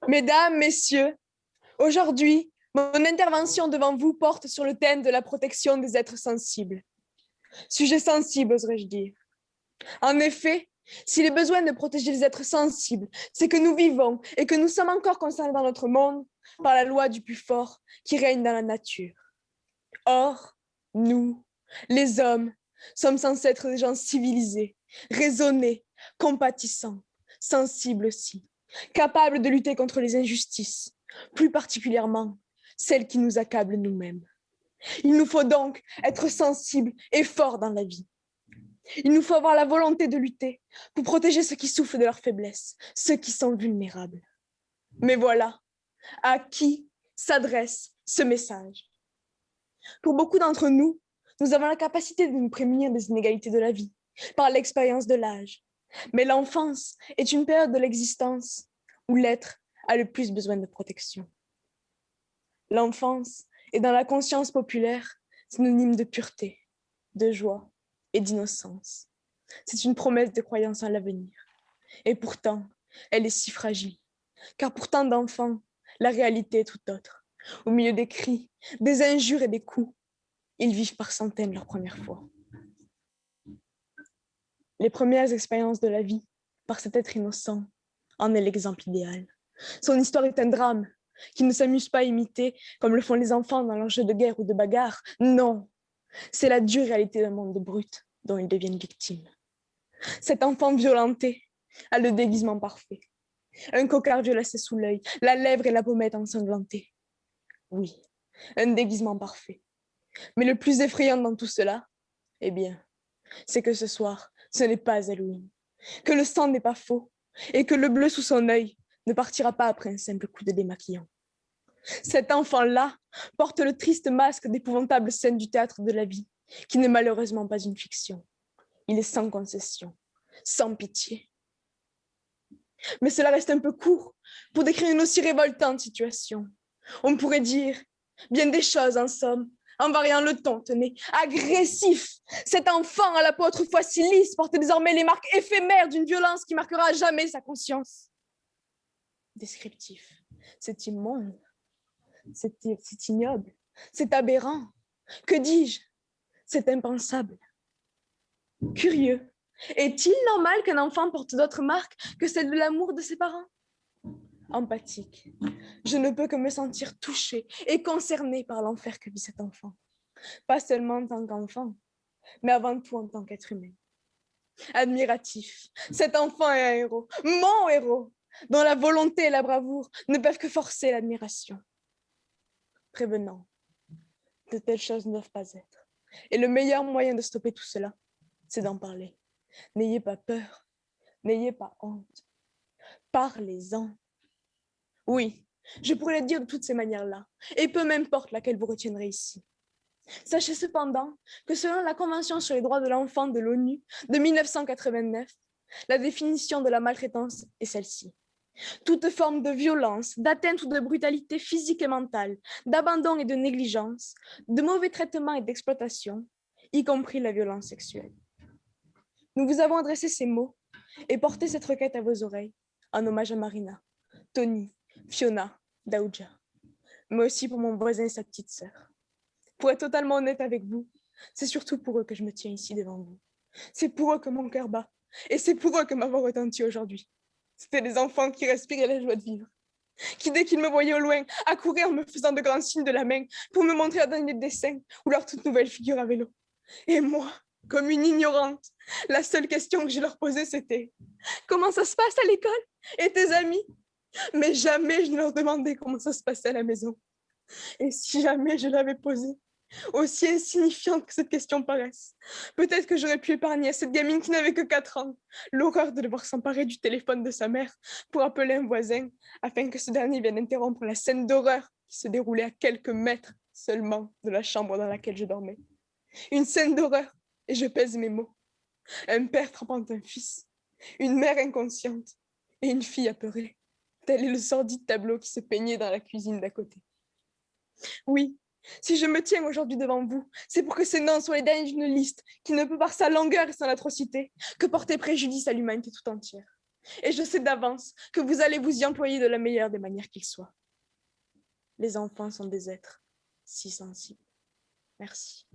Mesdames, Messieurs, aujourd'hui, mon intervention devant vous porte sur le thème de la protection des êtres sensibles. Sujet sensible, oserais-je dire. En effet, s'il est besoin de protéger les êtres sensibles, c'est que nous vivons et que nous sommes encore concernés dans notre monde par la loi du plus fort qui règne dans la nature. Or, nous, les hommes, sommes censés être des gens civilisés, raisonnés, compatissants, sensibles aussi, capables de lutter contre les injustices, plus particulièrement celles qui nous accablent nous-mêmes. Il nous faut donc être sensibles et forts dans la vie. Il nous faut avoir la volonté de lutter pour protéger ceux qui souffrent de leur faiblesse, ceux qui sont vulnérables. Mais voilà, à qui s'adresse ce message? Pour beaucoup d'entre nous, nous avons la capacité de nous prémunir des inégalités de la vie par l'expérience de l'âge. Mais l'enfance est une période de l'existence où l'être a le plus besoin de protection. L'enfance est dans la conscience populaire synonyme de pureté, de joie et d'innocence. C'est une promesse de croyance en l'avenir. Et pourtant, elle est si fragile, car pour tant d'enfants, la réalité est tout autre. Au milieu des cris, des injures et des coups, ils vivent par centaines leur première fois. Les premières expériences de la vie, par cet être innocent, en est l'exemple idéal. Son histoire est un drame qui ne s'amuse pas à imiter comme le font les enfants dans leurs jeux de guerre ou de bagarre. Non, c'est la dure réalité d'un monde de brutes dont ils deviennent victimes. Cet enfant violenté a le déguisement parfait. Un cocard violacé sous l'œil, la lèvre et la pommette ensanglantées. Oui, un déguisement parfait. Mais le plus effrayant dans tout cela, eh bien, c'est que ce soir, ce n'est pas Halloween, que le sang n'est pas faux et que le bleu sous son œil ne partira pas après un simple coup de démaquillant. Cet enfant-là porte le triste masque d'épouvantables scènes du théâtre de la vie, qui n'est malheureusement pas une fiction. Il est sans concession, sans pitié. Mais cela reste un peu court pour décrire une aussi révoltante situation. On pourrait dire bien des choses en somme, en variant le ton, tenez, agressif. Cet enfant à la peau autrefois si lisse porte désormais les marques éphémères d'une violence qui marquera à jamais sa conscience. Descriptif, c'est immonde, c'est ignoble, c'est aberrant. Que dis-je? C'est impensable. Curieux, est-il normal qu'un enfant porte d'autres marques que celles de l'amour de ses parents? Empathique, je ne peux que me sentir touchée et concernée par l'enfer que vit cet enfant. Pas seulement en tant qu'enfant, mais avant tout en tant qu'être humain. Admiratif, cet enfant est un héros, mon héros, dont la volonté et la bravoure ne peuvent que forcer l'admiration. Prévenant, de telles choses ne doivent pas être. Et le meilleur moyen de stopper tout cela, c'est d'en parler. N'ayez pas peur, n'ayez pas honte. Parlez-en. Oui, je pourrais le dire de toutes ces manières-là, et peu m'importe laquelle vous retiendrez ici. Sachez cependant que selon la Convention sur les droits de l'enfant de l'ONU de 1989, la définition de la maltraitance est celle-ci. Toute forme de violence, d'atteinte ou de brutalité physique et mentale, d'abandon et de négligence, de mauvais traitement et d'exploitation, y compris la violence sexuelle. Nous vous avons adressé ces mots et porté cette requête à vos oreilles en hommage à Marina, Tony, Fiona, Daouja, mais aussi pour mon voisin et sa petite sœur. Pour être totalement honnête avec vous, c'est surtout pour eux que je me tiens ici devant vous. C'est pour eux que mon cœur bat et c'est pour eux que ma voix retentit aujourd'hui. C'était des enfants qui respiraient la joie de vivre, qui dès qu'ils me voyaient au loin, accouraient en me faisant de grands signes de la main pour me montrer un dernier dessin ou leur toute nouvelle figure à vélo. Et moi, comme une ignorante, la seule question que je leur posais, c'était « Comment ça se passe à l'école? Et tes amis ?» Mais jamais je ne leur demandais comment ça se passait à la maison. Et si jamais je l'avais posée, aussi insignifiante que cette question paraisse, peut-être que j'aurais pu épargner à cette gamine qui n'avait que 4 ans l'horreur de devoir s'emparer du téléphone de sa mère pour appeler un voisin afin que ce dernier vienne interrompre la scène d'horreur qui se déroulait à quelques mètres seulement de la chambre dans laquelle je dormais. Une scène d'horreur, et je pèse mes mots. Un père frappant un fils, une mère inconsciente et une fille apeurée. Tel est le sordide tableau qui se peignait dans la cuisine d'à côté. Oui, si je me tiens aujourd'hui devant vous, c'est pour que ces noms soient les derniers d'une liste qui ne peut par sa longueur et son atrocité que porter préjudice à l'humanité tout entière. Et je sais d'avance que vous allez vous y employer de la meilleure des manières qu'il soit. Les enfants sont des êtres si sensibles. Merci.